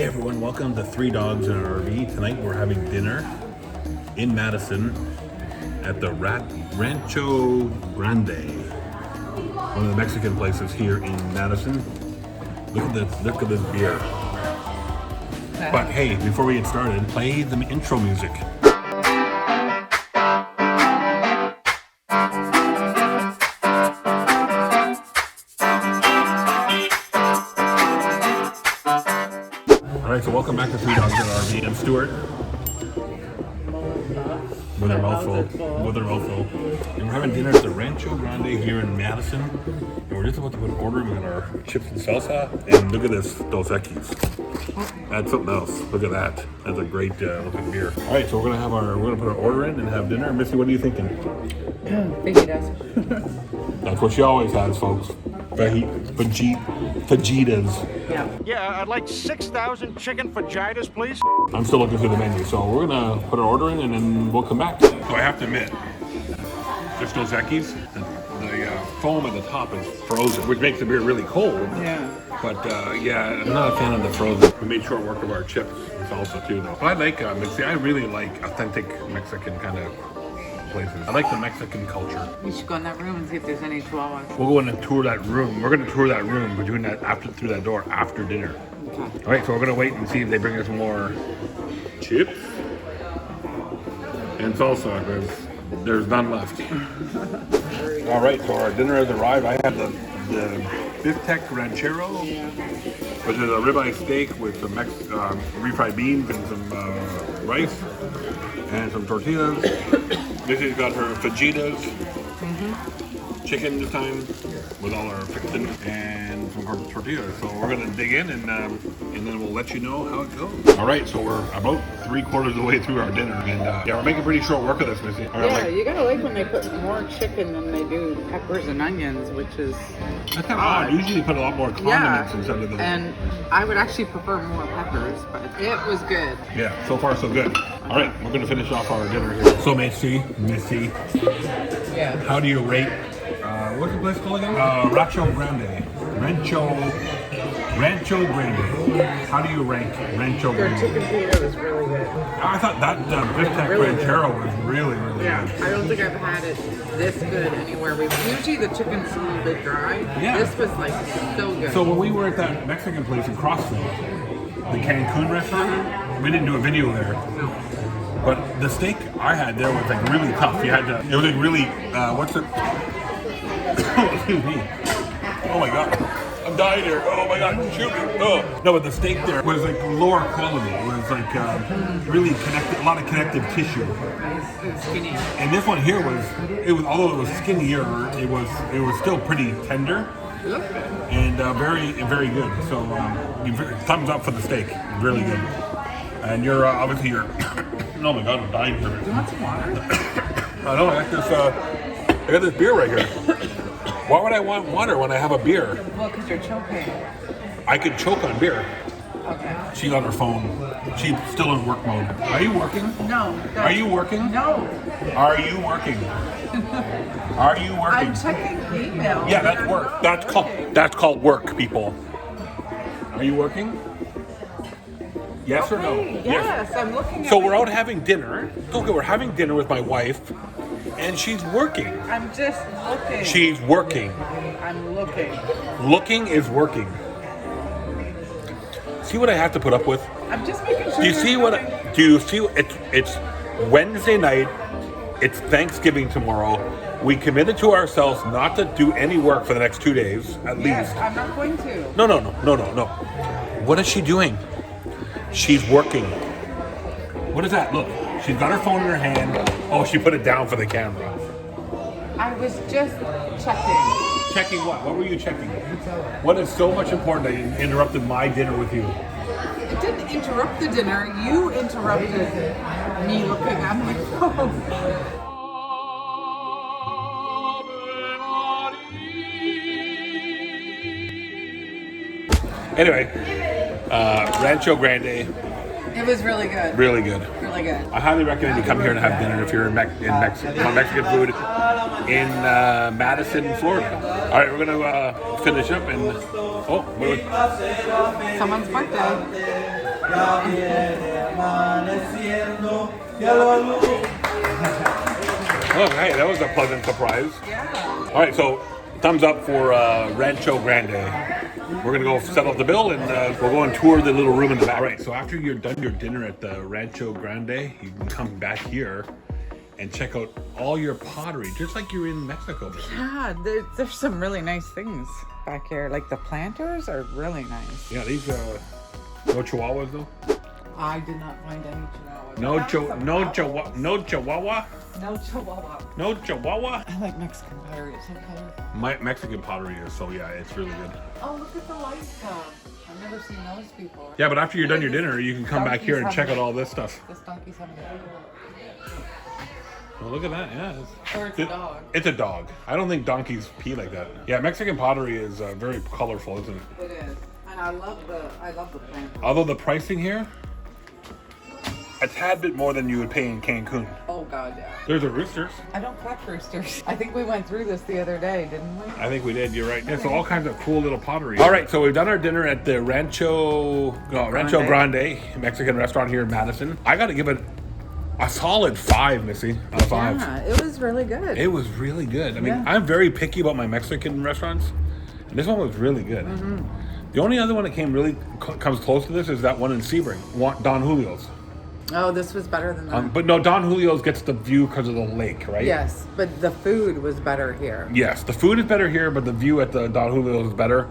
everyone, welcome to Three Dogs in an RV. Tonight we're having dinner in Madison at the Rancho Grande, one of the Mexican places here in Madison. Look at this beer. But hey, before we get started, play the intro music. Alright, so welcome back to Three Dogs in an RV. I'm Stuart. With our mouthful. And we're having dinner at the Rancho Grande here in Madison. And we're just about to put an order in our chips and salsa. And look at this, Dos Equis. That's something else. Look at that. That's a great looking beer. Alright, so we're gonna put our order in and have dinner. Missy, what are you thinking? Fajitas. That's what she always has, folks. Fajitas. Yeah, I'd like 6,000 chicken fajitas, please. I'm still looking through the menu, so we're gonna put our order in and then we'll come back. So I have to admit, just Dos Equis, the foam at the top is frozen, which makes the beer really cold. Yeah. But yeah, I'm not a fan of the frozen. We made short work of our chips and salsa too, though. But I like I really like authentic Mexican kind of places. I like the Mexican culture. We should go in that room and see if there's any chihuahuas. We'll go in and tour that room. We're gonna tour that room. We're doing that through that door after dinner. Okay. All right, so we're gonna wait and see if they bring us more chips and salsa, because there's none left. All right, so our dinner has arrived. I had the bistec ranchero, which is a ribeye steak with some refried beans and some rice and some tortillas. Missy's got her fajitas, chicken this time, with all our fixin' and some tortillas. So we're gonna dig in and then we'll let you know how it goes. All right, so we're about 3/4 of the way through our dinner, and yeah, we're making pretty short work of this, Missy. You gotta like when they put more chicken than they do peppers and onions, which is that's kind of odd. Usually they put a lot more condiments instead of the. And I would actually prefer more peppers, but it was good. Yeah, so far so good. All right, we're gonna finish off our dinner here. So Missy, Yeah. how do you rate? What's the place called again? Rancho Grande. Rancho Grande. How do you rank Rancho Their Grande? chicken pita was really good. I thought that bistec really ranchero was really good. I don't think I've had it this good anywhere. Usually the chicken's a little bit dry. Yeah. This was like so good. So when we were at that Mexican place in Crossville, the Cancun restaurant, we didn't do a video there. No. But the steak I had there was like really tough. It was like really, what's it? Excuse me. Oh my God. I'm dying here. Oh my God, shoot me. Oh. No, but the steak there was like lower quality. It was like really connected, a lot of connective tissue. It's skinny. And this one here was although it was skinnier, it was still pretty tender. It looked good. And very, very good. So thumbs up for the steak. Really good. And you're obviously oh my God, I'm dying here. Do you want some water? I know, I got this beer right here. Why would I want water when I have a beer? Well, because you're choking. I could choke on beer. Okay. She's on her phone. She's still in work mode. Are you working? No. Are you working? No. Are you working? Are you working? I'm checking email. Yeah, that's work. That's called work, people. Are you working? Yes or no? Yes, I'm looking at So we're out having dinner. Okay, we're having dinner with my wife, and she's working. I'm just looking. She's working. I'm looking. Looking is working. See what I have to put up with? I'm just making sure. Do you see what? Do you see? It's Wednesday night. It's Thanksgiving tomorrow. We committed to ourselves not to do any work for the next 2 days, at Yes, least. I'm not going to. No. What is she doing? She's working. What is that? Look, she's got her phone in her hand. Oh, she put it down for the camera. I was just checking. Checking what? What were you checking? What is so much important that you interrupted my dinner with you? It didn't interrupt the dinner. You interrupted me looking at my phone. Anyway, Rancho Grande. It was really good. Really good. Really good. I highly recommend you come here and have dinner if you're in Mexican food in Madison, Florida. All right, we're gonna finish up and Someone's birthday. Ya viene amaneciendo, ya la luz. Oh, hey, that was a pleasant surprise. Yeah. All right, so thumbs up for Rancho Grande. We're gonna go settle up the bill and we'll go and tour the little room in the back. All right, so after you're done your dinner at the Rancho Grande, you can come back here and check out all your pottery, just like you're in Mexico. Yeah, there's some really nice things back here. Like the planters are really nice. Yeah, these no chihuahuas though. I did not find any chihuahuas. No chihuahua. No chihuahua. No chihuahua. I like Mexican pottery. It's so colorful. My Mexican pottery is so yeah, it's really good. Oh, look at the light tub. I've never seen those before. Yeah, but after you're done your dinner, you can come back here and check out all this stuff. This donkey's having a Well, look at that. Yeah, Or it's a dog. It's a dog. I don't think donkeys pee like that. Yeah, Mexican pottery is very colorful, isn't it? It is. And I love the planters. Although the pricing here, a tad bit more than you would pay in Cancun. Oh God, yeah. There's a roosters. I don't collect roosters. I think we went through this the other day, didn't we? I think we did. You're right. Yeah, so all kinds of cool little pottery. All right, so we've done our dinner at the Rancho Grande Mexican restaurant here in Madison. I got to give it a solid 5, Missy, out of 5. Yeah, it was really good. It was really good. I mean, Yeah. I'm very picky about my Mexican restaurants, and this one was really good. Mm-hmm. The only other one that comes close to this is that one in Sebring, Don Julio's. Oh, this was better than that. But no, Don Julio's gets the view because of the lake, right? Yes, but the food was better here. Yes, the food is better here, but the view at the Don Julio's is better.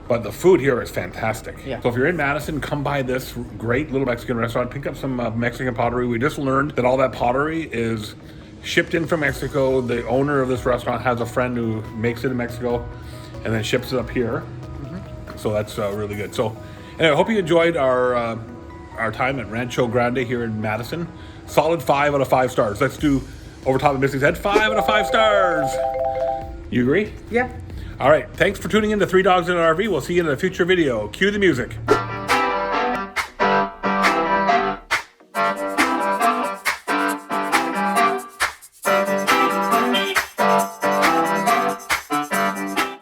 But the food here is fantastic. Yeah. So if you're in Madison, come by this great little Mexican restaurant. Pick up some Mexican pottery. We just learned that all that pottery is shipped in from Mexico. The owner of this restaurant has a friend who makes it in Mexico and then ships it up here. So that's really good. So anyway, I hope you enjoyed our time at Rancho Grande here in Madison. Solid 5 out of 5 stars. Let's do over top of Missy's head. 5 out of 5 stars. You agree? Yeah. All right. Thanks for tuning in to 3 Dogs in an RV. We'll see you in a future video. Cue the music.